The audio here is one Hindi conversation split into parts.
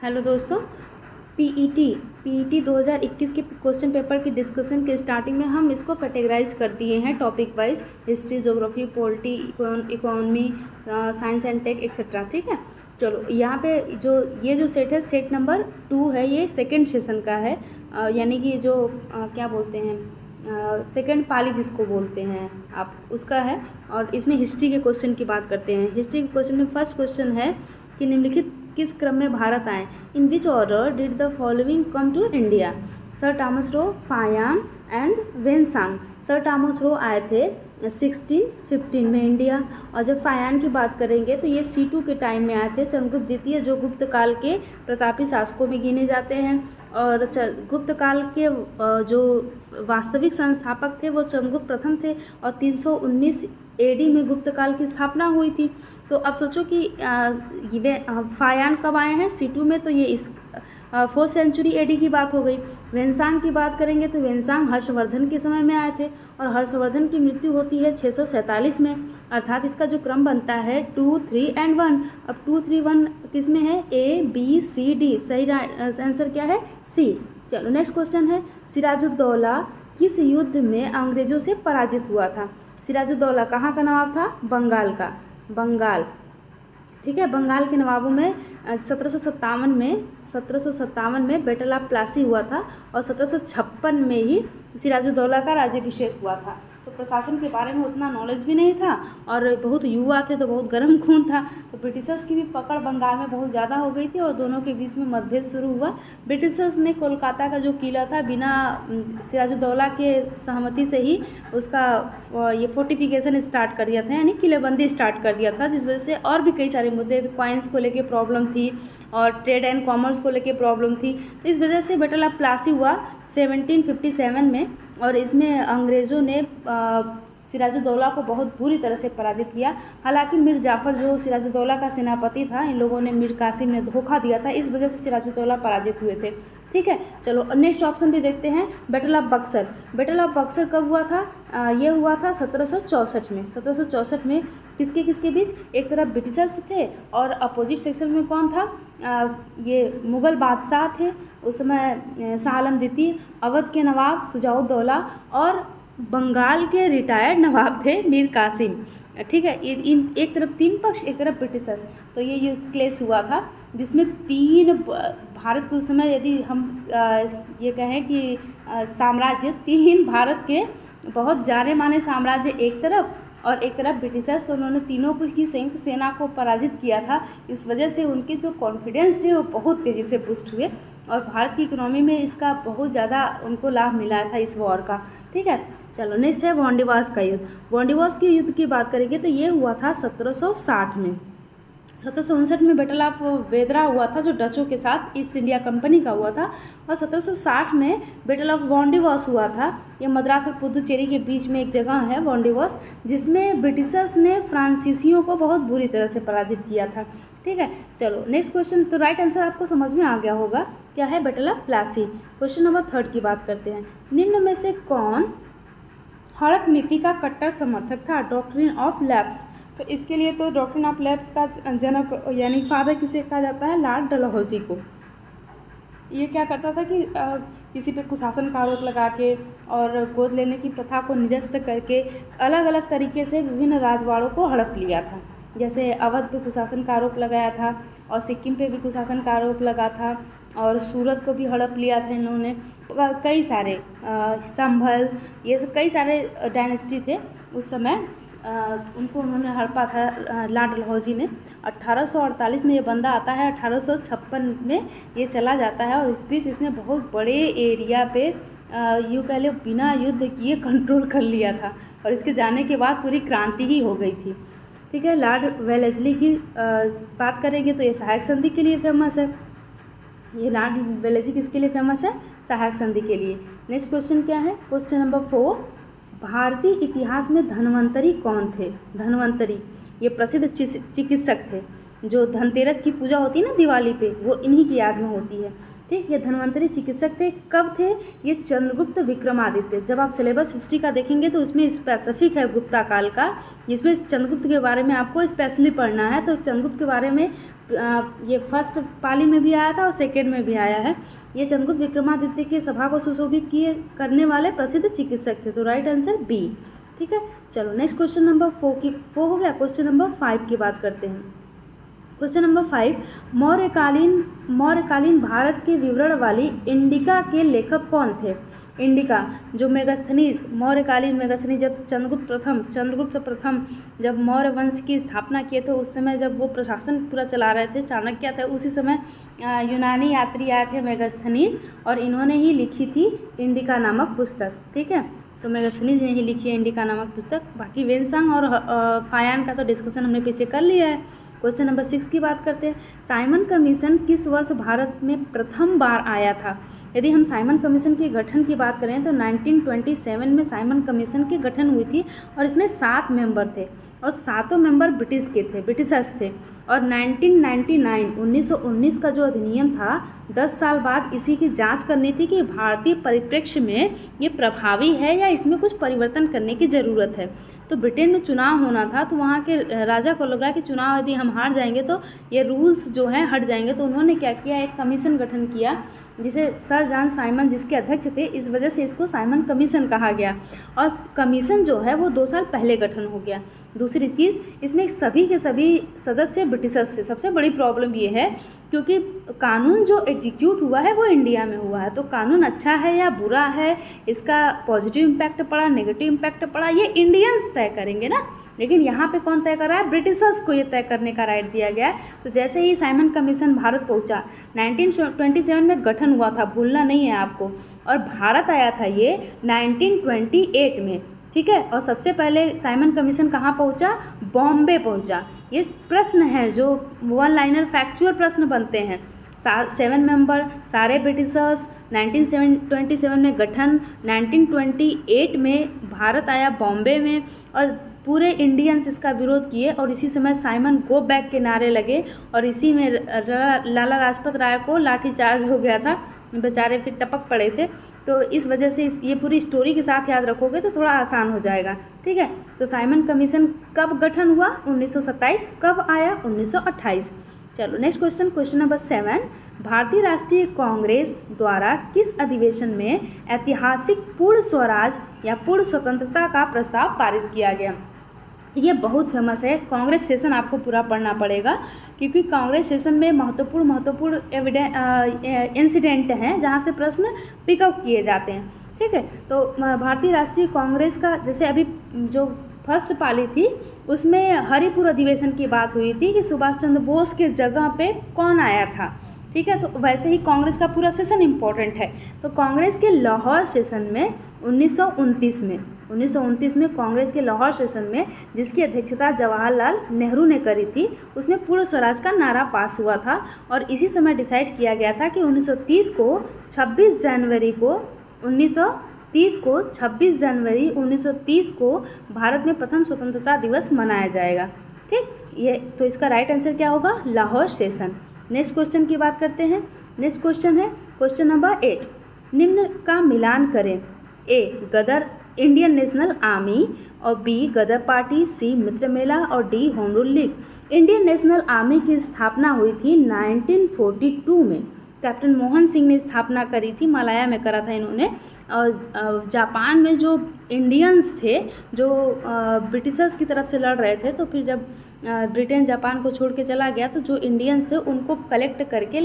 हेलो दोस्तों, पीईटी 2021 के क्वेश्चन पेपर की डिस्कशन के स्टार्टिंग में हम इसको कैटेगराइज कर दिए हैं topic wise, history, geography, polity, economy, science and tech etcetera. ठीक है, चलो यहाँ पे जो सेट है, सेट नंबर 2 है, ये सेकंड सेशन का है, यानी कि जो क्या बोलते हैं, सेकंड पाली जिसको बोलते हैं आप, उसका है। और इसमें हिस्ट्री के क्वेश्चन की बात करते हैं। हिस्ट्री के क्वेश्चन में फर्स्ट क्वेश्चन है कि निम्नलिखित किस क्रम में भारत आए? In which order did the following come to India? Sir Thomas Roe, Faxian and Xuanzang. Sir Thomas Roe आए थे 1615 में इंडिया। और जब फायान की बात करेंगे तो ये C2 के टाइम में आए थे, चंद्रगुप्त द्वितीय, जो गुप्त काल के प्रतापी शासकों में गिने जाते हैं। और गुप्त काल के जो वास्तविक संस्थापक थे वो चंद्रगुप्त प्रथम थे, और 319 AD में गुप्त काल की स्थापना हुई थी। तो अब सोचो कि फायान कब आए हैं C2 में, तो ये इस 4th सेंचुरी AD की बात हो गई। वेनसांग की बात करेंगे तो वेनसांग हर्षवर्धन के समय में आए थे, और हर्षवर्धन की मृत्यु होती है 647 में। अर्थात इसका जो क्रम बनता है 2, 3 एंड 1। अब 2, 3, 1 किस में है? A, B, C, D। सही आंसर क्या है? C। चलो नेक्स्ट क्वेश्चन है, सिराजुद्दौला किस युद्ध में अंग्रेजों से पराजित हुआ था? सिराजुद्दौला कहाँ का नवाब था? बंगाल का, बंगाल। ठीक है, बंगाल के नवाबों में 1757 में बैटल ऑफ प्लासी हुआ था, और 1756 में ही सिराजुद्दौला का राज्याभिषेक हुआ था। तो प्रशासन के बारे में उतना नॉलेज भी नहीं था, और बहुत युवा थे तो बहुत गर्म खून था, तो ब्रिटिशर्स की भी पकड़ बंगाल में बहुत ज़्यादा हो गई थी, और दोनों के बीच में मतभेद शुरू हुआ। ब्रिटिशर्स ने कोलकाता का जो किला था बिना सिराजुद्दौला के सहमति से ही उसका ये फोर्टिफिकेशन स्टार्ट कर दिया था, यानी किलेबंदी स्टार्ट कर दिया था, जिस वजह से और भी कई सारे मुद्दे, कॉइन्स को लेके प्रॉब्लम थी, और ट्रेड एंड कॉमर्स को लेके प्रॉब्लम थी। तो इस वजह से बैटल ऑफ प्लासी हुआ 1757 में, और इसमें अंग्रेज़ों ने सिराजुद्दौला को बहुत बुरी तरह से पराजित किया। हालांकि मीर जाफ़र जो सिराजुद्दौला का सेनापति था, इन लोगों ने मीर कासिम ने धोखा दिया था, इस वजह से सिराजुद्दौला पराजित हुए थे। ठीक है, चलो नेक्स्ट ऑप्शन भी देखते हैं, battle of Buxar. Battle of Buxar कब हुआ था? ये हुआ था 1764 में। 1764 में किसके किसके बीच? एक तरफ ब्रिटिशर्स थे, और अपोजिट सेक्शन में कौन था? ये मुग़ल बादशाह थे उस समय, शाह आलम द्वितीय, अवध के नवाब शुजाउद्दौला, और बंगाल के रिटायर्ड नवाब थे मीर कासिम। ठीक है, इन एक तरफ 3 पक्ष, एक तरफ ब्रिटिशर्स। तो ये युद्ध क्लेश हुआ था, जिसमें 3 भारत के उस समय, यदि हम ये कहें कि साम्राज्य, 3 भारत के बहुत जाने माने साम्राज्य एक तरफ, और एक तरफ ब्रिटिशर्स, तो उन्होंने तीनों की संयुक्त सेना को पराजित किया था। इस वजह से उनके जो कॉन्फिडेंस थे वो बहुत तेज़ी से बूस्ट हुए, और भारत की इकोनॉमी में इसका बहुत ज़्यादा उनको लाभ मिला था इस वॉर का। ठीक है, चलो नेक्स्ट है वांडीवास का युद्ध। वांडीवास के युद्ध की बात करेंगे तो ये हुआ था 1760 में। 1759 में बैटल ऑफ वेदरा हुआ था, जो डचों के साथ ईस्ट इंडिया कंपनी का हुआ था, और 1760 में बैटल ऑफ वांडीवास हुआ था। ये मद्रास और पुदुचेरी के बीच में एक जगह है वांडीवास, जिसमें ब्रिटिशर्स ने फ्रांसीसियों को बहुत बुरी तरह से पराजित किया था। ठीक है, चलो नेक्स्ट क्वेश्चन। तो राइट आंसर आपको समझ में आ गया होगा, क्या है? Battle of Plassey. Question number 3 की बात करते हैं, निम्न में से कौन हड़प नीति का कट्टर समर्थक था? Doctrine of lapse. तो इसके लिए तो डॉक्ट्रिन ऑफ लैप्स का जनक यानी फादर किसे कहा जाता है? लॉर्ड डलहौजी को। ये क्या करता था कि किसी पे कुशासन का आरोप लगा के और गोद लेने की प्रथा को निरस्त करके अलग अलग तरीके से विभिन्न राजवाड़ों को हड़प लिया था। जैसे अवध पे कुशासन का आरोप लगाया था, और सिक्किम पे भी कुशासन का आरोप लगा था, और सूरत को भी हड़प लिया था इन्होंने। कई सारे संभल, ये सब कई सारे डायनेस्टी थे उस समय, उनको उन्होंने हड़पा था लॉर्ड डलहौजी ने। 1848 में ये बंदा आता है, 1856 में ये चला जाता है, और इस बीच इसने बहुत बड़े एरिया पे यूँ कह लो बिना युद्ध किए कंट्रोल कर लिया था, और इसके जाने के बाद पूरी क्रांति ही हो गई थी। ठीक है, लॉर्ड वेलेस्ली की बात करेंगे तो ये सहायक संधि के लिए फेमस है। ये लॉर्ड वेलेस्ली किसके लिए फेमस है? सहायक संधि के लिए। नेक्स्ट क्वेश्चन क्या है? क्वेश्चन नंबर 4, भारतीय इतिहास में धन्वंतरी कौन थे? धन्वंतरी ये प्रसिद्ध चिकित्सक थे। जो धनतेरस की पूजा होती है ना दिवाली पे, वो इन्हीं की याद में होती है। ठीक, ये धन्वंतरी चिकित्सक थे। कब थे ये? चंद्रगुप्त विक्रमादित्य। जब आप सिलेबस हिस्ट्री का देखेंगे तो इसमें स्पेसिफिक है गुप्ता काल का, जिसमें चंद्रगुप्त के बारे में आपको स्पेशली पढ़ना है। तो चंद्रगुप्त के बारे में ये फर्स्ट पाली में भी आया था और सेकेंड में भी आया है। ये चंद्रगुप्त विक्रमादित्य की सभा को सुशोभित किए करने वाले प्रसिद्ध चिकित्सक थे। तो राइट आंसर बी। ठीक है, चलो नेक्स्ट क्वेश्चन नंबर 4 हो गया। क्वेश्चन नंबर 5 की बात करते हैं। क्वेश्चन नंबर 5, मौर्यकालीन भारत के विवरण वाली इंडिका के लेखक कौन थे? इंडिका जो मेगास्थनीज, मौर्यकालीन मेगास्थनीज, जब चंद्रगुप्त प्रथम जब मौर्य वंश की स्थापना किए थे, उस समय जब वो प्रशासन पूरा चला रहे थे, चाणक्य थे, उसी समय यूनानी यात्री आए थे मेगास्थनीज, और इन्होंने ही लिखी थी इंडिका नामक पुस्तक। ठीक है, तो मेगास्थनीज ने ही लिखी है इंडिका नामक पुस्तक। बाकी वेनसांग और फायान का तो डिस्कशन हमने पीछे कर लिया है। क्वेश्चन नंबर 6 की बात करते हैं। साइमन कमीशन किस वर्ष भारत में प्रथम बार आया था? यदि हम साइमन कमीशन के गठन की बात करें तो 1927 में साइमन कमीशन की गठन हुई थी, और इसमें 7 मेंबर थे, और 7 मेंबर ब्रिटिशर्स थे। और 1919 का जो अधिनियम था, 10 साल बाद इसी की जांच करनी थी कि भारतीय परिप्रेक्ष्य में ये प्रभावी है या इसमें कुछ परिवर्तन करने की ज़रूरत है। तो ब्रिटेन में चुनाव होना था, तो वहाँ के राजा को लगा कि चुनाव यदि हम हार जाएंगे तो ये रूल्स जो हैं हट जाएंगे। तो उन्होंने क्या किया, एक कमीशन गठन किया, जिसे सर जॉन साइमन जिसके अध्यक्ष थे, इस वजह से इसको साइमन कमीशन कहा गया। और कमीशन जो है वो 2 साल पहले गठन हो गया। दूसरी चीज़, इसमें सभी के सभी सदस्य ब्रिटिशर्स थे। सबसे बड़ी प्रॉब्लम ये है क्योंकि कानून जो एग्जीक्यूट हुआ है वो इंडिया में हुआ है, तो कानून अच्छा है या बुरा है, इसका पॉजिटिव इम्पैक्ट पड़ा, नेगेटिव इम्पैक्ट पड़ा, ये इंडियंस तय करेंगे ना। लेकिन यहाँ पे कौन तय कर रहा है? ब्रिटिशर्स को ये तय करने का राइट दिया गया है। तो जैसे ही साइमन कमीशन भारत पहुँचा, 1927 में गठन हुआ था, भूलना नहीं है आपको, और भारत आया था ये 1928 में। ठीक है, और सबसे पहले साइमन कमीशन कहाँ पहुँचा? बॉम्बे पहुँचा। ये प्रश्न है जो 1 लाइनर फैक्चुअल प्रश्न बनते हैं। 7 मेंबर, सारे ब्रिटिशर्स, 1927 में गठन, 1928 में भारत आया बॉम्बे में, और पूरे इंडियंस इसका विरोध किए, और इसी समय साइमन गो बैक के नारे लगे, और इसी में लाला लाजपत राय को लाठीचार्ज हो गया था, बेचारे फिर टपक पड़े थे। तो इस वजह से ये पूरी स्टोरी के साथ याद रखोगे तो थोड़ा आसान हो जाएगा। ठीक है, तो साइमन कमीशन कब गठन हुआ? 1927। कब आया? 1928। चलो नेक्स्ट क्वेश्चन, क्वेश्चन नंबर 7, भारतीय राष्ट्रीय कांग्रेस द्वारा किस अधिवेशन में ऐतिहासिक पूर्ण स्वराज या पूर्ण स्वतंत्रता का प्रस्ताव पारित किया गया? ये बहुत फेमस है। कांग्रेस सेशन आपको पूरा पढ़ना पड़ेगा, क्योंकि कांग्रेस सेशन में महत्वपूर्ण इंसिडेंट हैं जहाँ से प्रश्न पिकअप किए जाते हैं। ठीक है, तो भारतीय राष्ट्रीय कांग्रेस का जैसे अभी जो फर्स्ट पाली थी उसमें हरिपुर अधिवेशन की बात हुई थी कि सुभाष चंद्र बोस के जगह पे कौन आया था। ठीक है, तो वैसे ही कांग्रेस का पूरा सेशन इम्पोर्टेंट है। तो कांग्रेस के लाहौर सेशन में 1929 में कांग्रेस के लाहौर सेशन में, जिसकी अध्यक्षता जवाहरलाल नेहरू ने करी थी, उसमें पूर्ण स्वराज का नारा पास हुआ था। और इसी समय डिसाइड किया गया था कि 1930 को 26 जनवरी 1930 को भारत में प्रथम स्वतंत्रता दिवस मनाया जाएगा। ठीक, ये तो इसका राइट आंसर क्या होगा? लाहौर सेशन। नेक्स्ट क्वेश्चन की बात करते हैं। नेक्स्ट क्वेश्चन है क्वेश्चन नंबर 8, निम्न का मिलान करें। ए गदर इंडियन नेशनल आर्मी, और बी गदर पार्टी, सी मित्र मेला, और D home rule league. Indian national army की स्थापना हुई थी 1942 में। कैप्टन मोहन सिंह ने स्थापना करी थी, मलाया में करा था इन्होंने। और जापान में जो इंडियंस थे जो ब्रिटिशर्स की तरफ से लड़ रहे थे, तो फिर जब ब्रिटेन जापान को छोड़ के चला गया तो जो इंडियंस थे उनको कलेक्ट करके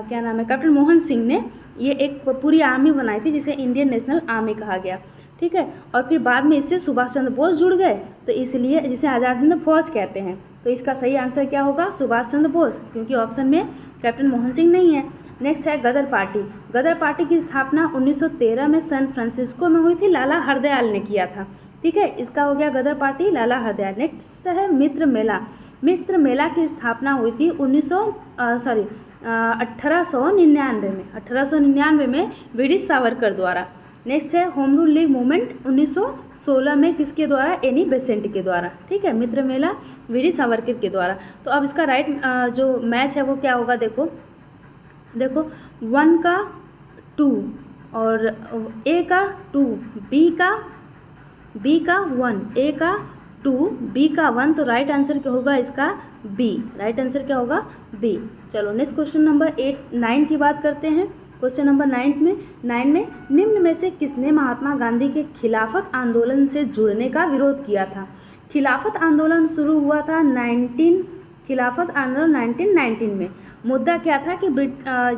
क्या नाम है, कैप्टन मोहन सिंह ने ये एक पूरी आर्मी बनाई थी जिसे इंडियन नेशनल आर्मी कहा गया। ठीक है, और फिर बाद में इससे सुभाष चंद्र बोस जुड़ गए, तो इसलिए जिसे आज़ाद हिंद फौज कहते हैं। तो इसका सही आंसर क्या होगा? सुभाष चंद्र बोस, क्योंकि ऑप्शन में कैप्टन मोहन सिंह नहीं है। नेक्स्ट है गदर पार्टी। गदर पार्टी की स्थापना 1913 में सैन फ्रांसिस्को में हुई थी, लाला हरदयाल ने किया था। ठीक है, इसका हो गया गदर पार्टी, लाला हरदयाल। नेक्स्ट है मित्र मेला। मित्र मेला की स्थापना हुई थी 1899 में ब्रिटिश सावरकर द्वारा। नेक्स्ट है होम रूल लीग मूवमेंट 1916 में, किसके द्वारा? एनी बेसेंट के द्वारा। ठीक है, मित्र मेला वीर सावरकर के द्वारा। तो अब इसका राइट जो मैच है वो क्या होगा? देखो, देखो 1 का 2 और ए का 2, बी का 1, ए का 2, बी का 1, तो राइट आंसर क्या होगा इसका बी। राइट आंसर क्या होगा बी। चलो नेक्स्ट क्वेश्चन नंबर 9 की बात करते हैं। क्वेश्चन नंबर 9 में निम्न में से किसने महात्मा गांधी के खिलाफत आंदोलन से जुड़ने का विरोध किया था। खिलाफत आंदोलन शुरू हुआ था 1919 में। मुद्दा क्या था कि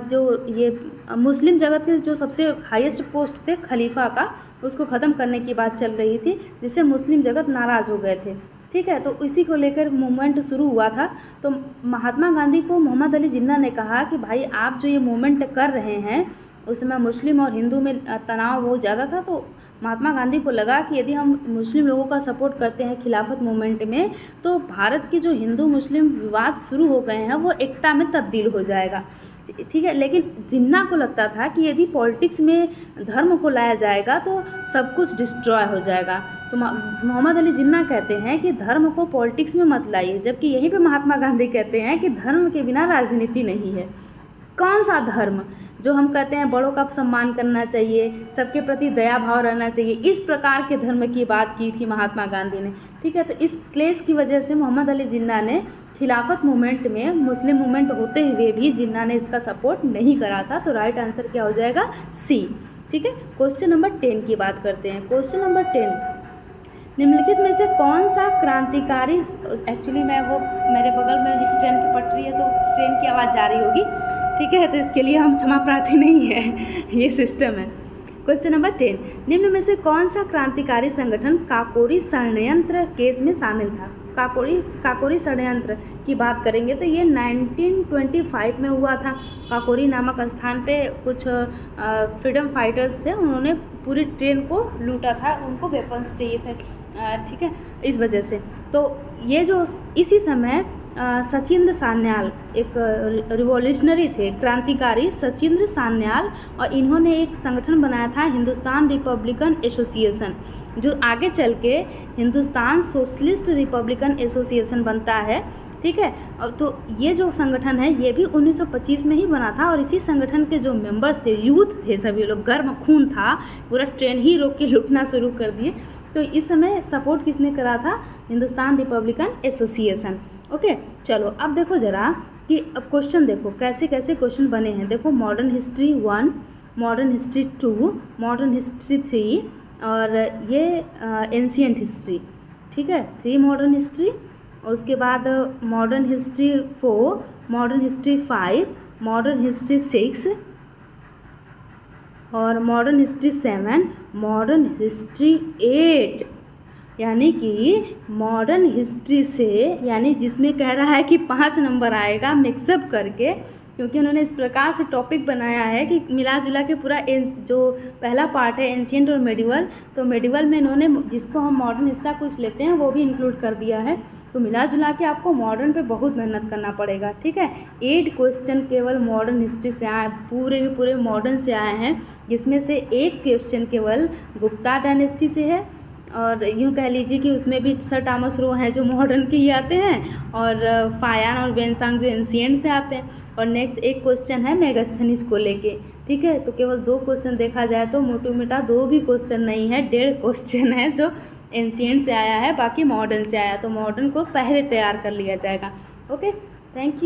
जो ये मुस्लिम जगत के जो सबसे हाईएस्ट पोस्ट थे खलीफा का, उसको ख़त्म करने की बात चल रही थी, जिससे मुस्लिम जगत नाराज़ हो गए थे। ठीक है, तो इसी को लेकर मूवमेंट शुरू हुआ था। तो महात्मा गांधी को मोहम्मद अली जिन्ना ने कहा कि भाई आप जो ये मूवमेंट कर रहे हैं उसमें मुस्लिम और हिंदू में तनाव बहुत ज़्यादा था। तो महात्मा गांधी को लगा कि यदि हम मुस्लिम लोगों का सपोर्ट करते हैं खिलाफत मूवमेंट में, तो भारत की जो हिंदू मुस्लिम विवाद शुरू हो गए हैं वो एकता में तब्दील हो जाएगा। ठीक है, लेकिन जिन्ना को लगता था कि यदि पॉलिटिक्स में धर्म को लाया जाएगा तो सब कुछ डिस्ट्रॉय हो जाएगा। तो मोहम्मद अली जिन्ना कहते हैं कि धर्म को पॉलिटिक्स में मत लाइए, जबकि यहीं पे महात्मा गांधी कहते हैं कि धर्म के बिना राजनीति नहीं है। कौन सा धर्म? जो हम कहते हैं बड़ों का सम्मान करना चाहिए, सबके प्रति दया भाव रहना चाहिए, इस प्रकार के धर्म की बात की थी महात्मा गांधी ने। ठीक है, तो इस क्लेश की वजह से मोहम्मद अली जिन्ना ने खिलाफत मूवमेंट में, मुस्लिम मूवमेंट होते हुए भी जिन्ना ने इसका सपोर्ट नहीं करा था। तो राइट आंसर क्या हो जाएगा सी। ठीक है, क्वेश्चन नंबर 10 की बात करते हैं। क्वेश्चन नंबर 10, निम्नलिखित में से कौन सा क्रांतिकारी, एक्चुअली मैं वो मेरे बगल में ट्रेन की पटरी है तो उस ट्रेन की आवाज़ जा रही होगी। ठीक है, तो इसके लिए हम क्षमा प्रार्थी नहीं है, ये सिस्टम है। क्वेश्चन नंबर 10, निम्न में से कौन सा क्रांतिकारी संगठन काकोरी षड्यंत्र केस में शामिल था। काकोरी षड्यंत्र की बात करेंगे तो ये 1925 में हुआ था। काकोरी नामक स्थान पे कुछ फ्रीडम फाइटर्स थे, उन्होंने पूरी ट्रेन को लूटा था, उनको वेपन्स चाहिए थे। ठीक है, इस वजह से तो ये जो इसी समय सचिंद्र सान्याल एक रिवॉल्यूशनरी थे, क्रांतिकारी सचिंद्र सान्याल, और इन्होंने एक संगठन बनाया था हिंदुस्तान रिपब्लिकन एसोसिएशन, जो आगे चल के हिंदुस्तान सोशलिस्ट रिपब्लिकन एसोसिएशन बनता है। ठीक है, तो ये जो संगठन है ये भी 1925 में ही बना था, और इसी संगठन के जो मेंबर्स थे, यूथ थे, सभी लोग, गर्म खून था, पूरा ट्रेन ही रोक के लूटना शुरू कर दिए। तो इस समय सपोर्ट किसने करा था? Hindustan Republican association. ओके, चलो अब देखो ज़रा कि अब क्वेश्चन देखो कैसे कैसे क्वेश्चन बने हैं। देखो modern history 1, modern history 2, modern history 3, और ये एंशिएंट हिस्ट्री। ठीक है, 3 मॉडर्न हिस्ट्री, और उसके बाद modern history 4, modern history 5, modern history 6, और मॉडर्न हिस्ट्री 7, मॉडर्न हिस्ट्री 8। यानी कि मॉडर्न हिस्ट्री से, यानी जिसमें कह रहा है कि 5 नंबर आएगा मिक्सअप करके, क्योंकि उन्होंने इस प्रकार से टॉपिक बनाया है कि मिला जुला के पूरा जो पहला पार्ट है एंशिएंट और मेडिवल, तो मेडिवल में इन्होंने जिसको हम मॉडर्न हिस्सा कुछ लेते हैं वो भी इंक्लूड कर दिया है। तो मिला जुला के आपको मॉडर्न पे बहुत मेहनत करना पड़ेगा। ठीक है, 8 क्वेश्चन केवल मॉडर्न हिस्ट्री से आए, पूरे के पूरे मॉडर्न से आए हैं, जिसमें से 1 क्वेश्चन केवल गुप्ता डायनेस्टी से है, और यूँ कह लीजिए कि उसमें भी सर टॉमस रो हैं जो मॉडर्न के ही आते हैं, और फायान और बेनसांग जो एंशिएंट से आते हैं, और नेक्स्ट 1 क्वेश्चन है मेगास्थनीज को लेके। ठीक है, तो केवल 2 क्वेश्चन देखा जाए तो मोटू मोटा 2 भी क्वेश्चन नहीं है, 1.5 क्वेश्चन है जो एंशिएंट से आया है, बाकी मॉडर्न से आया। तो मॉडर्न को पहले तैयार कर लिया जाएगा। Okay, thank you.